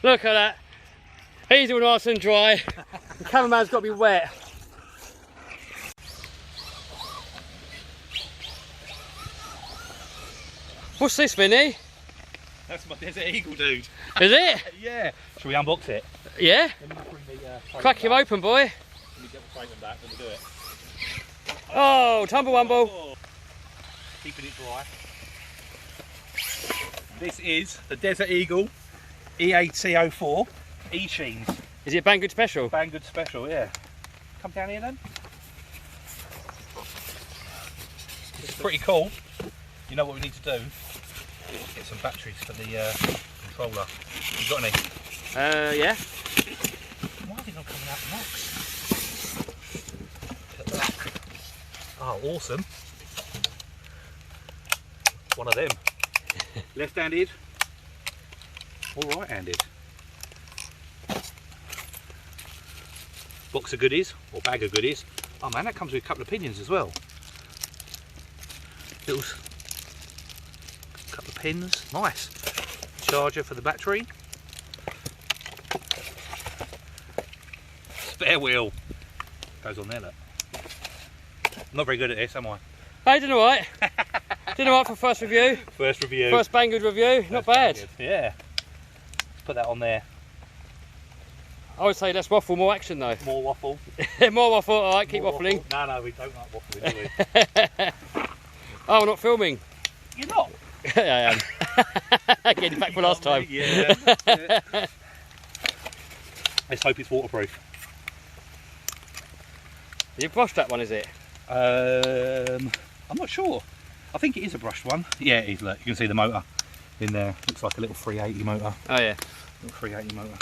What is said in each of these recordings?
Look at that. He's all nice and dry. The cameraman's got to be wet. What's this, Vinny? That's my desert eagle, dude. Is it? Yeah. Shall we unbox it? Yeah? Crack him open, boy. Let me get the frame back when we do it. Oh, tumble-wumble. Oh. Keeping it dry. This is the Desert Eagle EAT04 E-Sheens. Is it a BANGGOOD Special? BANGGOOD Special, yeah. Come down here then. This is pretty cool. You know what we need to do? Get some batteries for the controller. You got any? Yeah. Why is it not coming out the box? Oh, awesome. One of them. Left-handed or right-handed. Box of goodies, or bag of goodies. Oh man, that comes with a couple of pinions as well. Little couple of pins, nice. Charger for the battery. Spare wheel. Goes on there, look. I'm not very good at this, am I? Hey, doing alright. Doing alright for first review. First review. First BANGGOOD review, not bad. BANGGOOD. Yeah. Let's put that on there. I would say less waffle, more action though. More waffle. More waffle, alright, keep More waffling. Waffle. No, we don't like waffling, do we? Oh, we're not filming. You're not? Yeah, I am. Getting back for last time. Yeah. Yeah. Let's hope it's waterproof. You brushed that one, is it? I'm not sure. I think it is a brushed one. Yeah, it is. Look, you can see the motor in there. Looks like a little 380 motor. Oh yeah. Little 380 motor.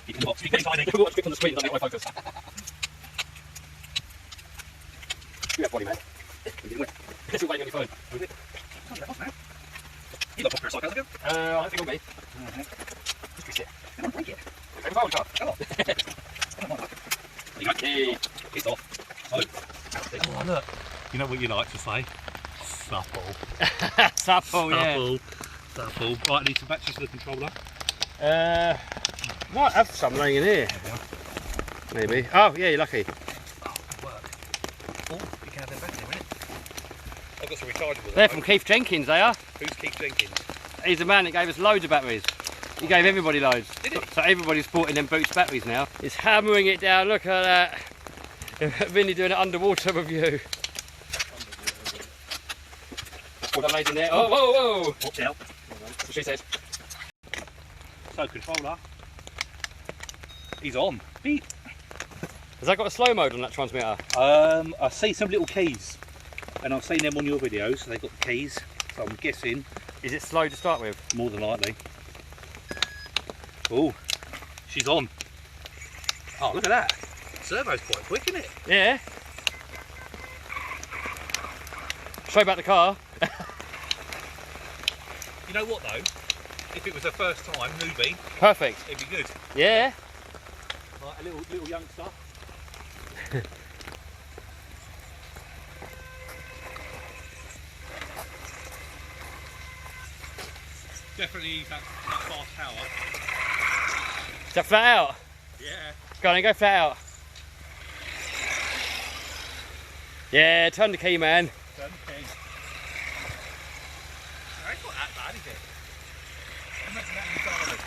Keep in the box. Keep it tiny. Grip on the screen. Don't get focus. You have body, man. It's all waiting on your phone. You look for a cycle ago? I don't think it'll be. Just twist it. Come on, break it. Come on. Come on. There you go. Hey. It's off. So, oh look. You know what you like to say? Supple. Supple, yeah. Supple. Right, I need some batteries for the controller. Might have some laying in here. Maybe. Oh, yeah, you're lucky. Oh, good work. Oh, you can have them back there, innit? I've got some rechargeable. They're from Keith Jenkins, they are. Who's Keith Jenkins? He's the man that gave us loads of batteries. He gave everybody loads. Did he? So everybody's sporting them Boots batteries now. He's hammering it down, look at that. Vinny doing an underwater review. What I made in there. Oh, whoa, whoa! Watch out. That's what she said. So, controller. He's on. Beep. Has that got a slow mode on that transmitter? I see some little keys. And I've seen them on your videos, so they've got the keys. So I'm guessing. Is it slow to start with? More than likely. Oh, she's on. Oh, look at that. Servo's quite quick, isn't it? Yeah. Show back the car. You know what though? If it was a first time newbie, Perfect. it'd be good. Yeah. Like a little youngster. Definitely that fast power. Is that flat out? Yeah. Go on then, go flat out. Yeah, turn the key, man. Turn the key. It's not that bad, is it? Imagine that in the garden.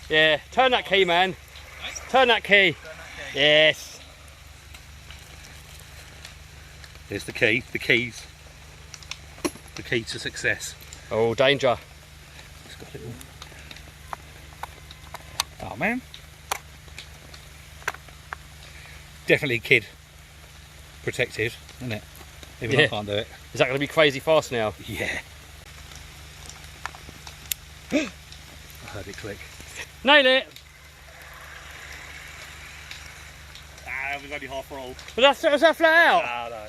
Yeah, turn that key, man. Right? Turn that key. Turn that key. Yes. There's the key, the keys. The key to success. Oh, danger. It's got a little... Oh man. Definitely kid protective, isn't it? Even I can't do it. Is that going to be crazy fast now? Yeah. I heard it click. Nail it. Ah, it was only half rolled. Was that flat out? Ah, no.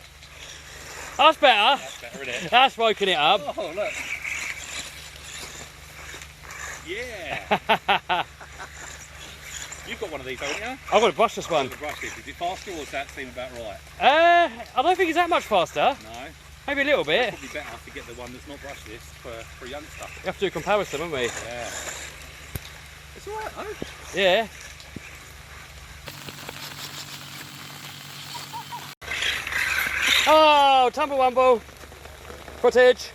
That's better. That's better, isn't it? That's woken it up. Oh, look. Yeah. You've got one of these, haven't you? I've got to brush this one. Is it faster or does that seem about right? I don't think it's that much faster. No. Maybe a little bit. Probably better to get the one that's not brushless for youngster. We have to do a comparison, haven't we? Yeah. It's alright though. Yeah. Oh, tumble wumble. Footage.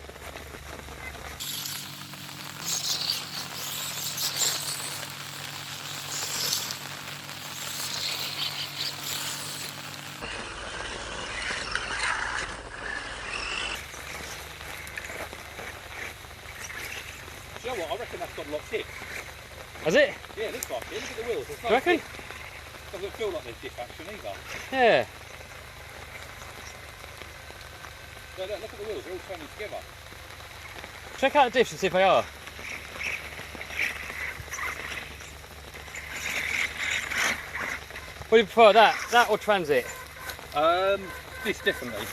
Do you know what? I reckon that's got locked in. Has it? Yeah, it looks like it. Look at the wheels. Do you reckon? Doesn't feel like there's diff action either. Yeah. Look at the wheels. They're all turning together. Check out the diffs and see if they are. What do you prefer, that or transit? This definitely.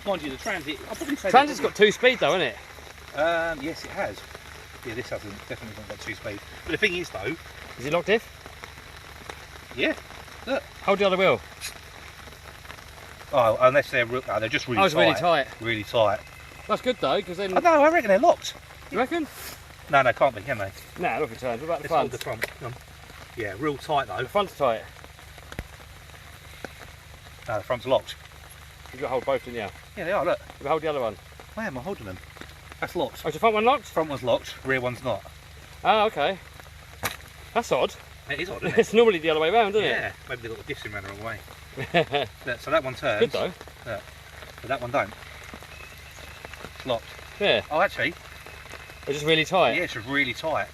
Mind you, the transit. I'll probably say Transit's got 2-speed though, hasn't it? Yes, it has. Yeah, this hasn't definitely got 2-speed. But the thing is, though. Is it locked diff? Yeah. Look. Hold the other wheel. Oh, unless they're they're just really Oh, it's tight. really tight. Really tight. That's good though, because then. Oh, no, I reckon they're locked. You reckon? No, can't be, can they? Nah, look at turns. What about the Let's hold front? the front. Come on. Yeah, real tight though. The front's tight. No, the front's locked. You've got to hold both, didn't you? Yeah, they are. Look. You hold the other one. Why am I holding them? That's locked. Oh, is the front one locked? Front one's locked. Rear one's not. Oh, okay. That's odd. It is odd, isn't it? It's normally the other way around, isn't Yeah. Maybe they've got the diffs in around the wrong way. it? So that one turns. Good though. Look. But that one don't. It's locked. Yeah. Oh, actually. They're just really tight. Yeah, it's just really tight.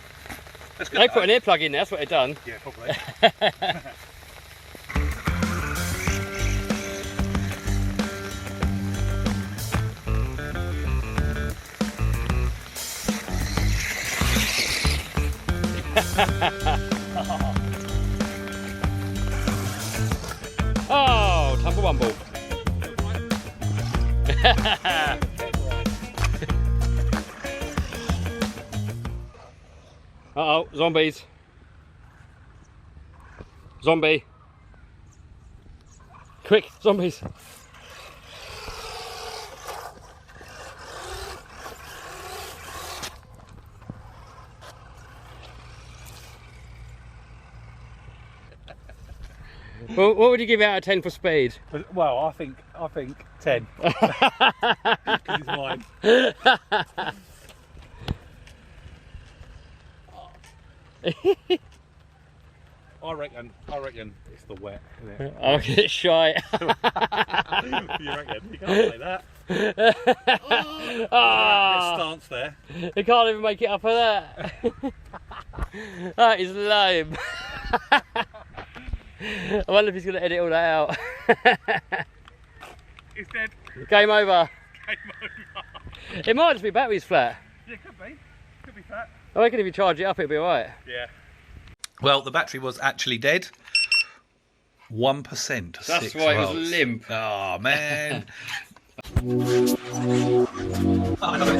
That's good. They put an earplug in there, that's what they've done. Yeah, probably. Oh, tumble wumble. Uh-oh, zombies. Zombie. Quick, zombies. Well, what would you give out of 10 for speed? Well, I think 10. Because it's mine. I reckon it's the wet, isn't it? I'll get it shy. You reckon? You can't say that. Oh, Stance there. you can't even make it up for that. That is lame. I wonder if he's going to edit all that out. It's dead. Game over. Game over. It might just be batteries flat. Yeah, could be. Could be fat. I reckon if you charge it up, it'll be alright. Yeah. Well, the battery was actually dead. 1%. That's why it was limp. Oh, man. Oh, I got an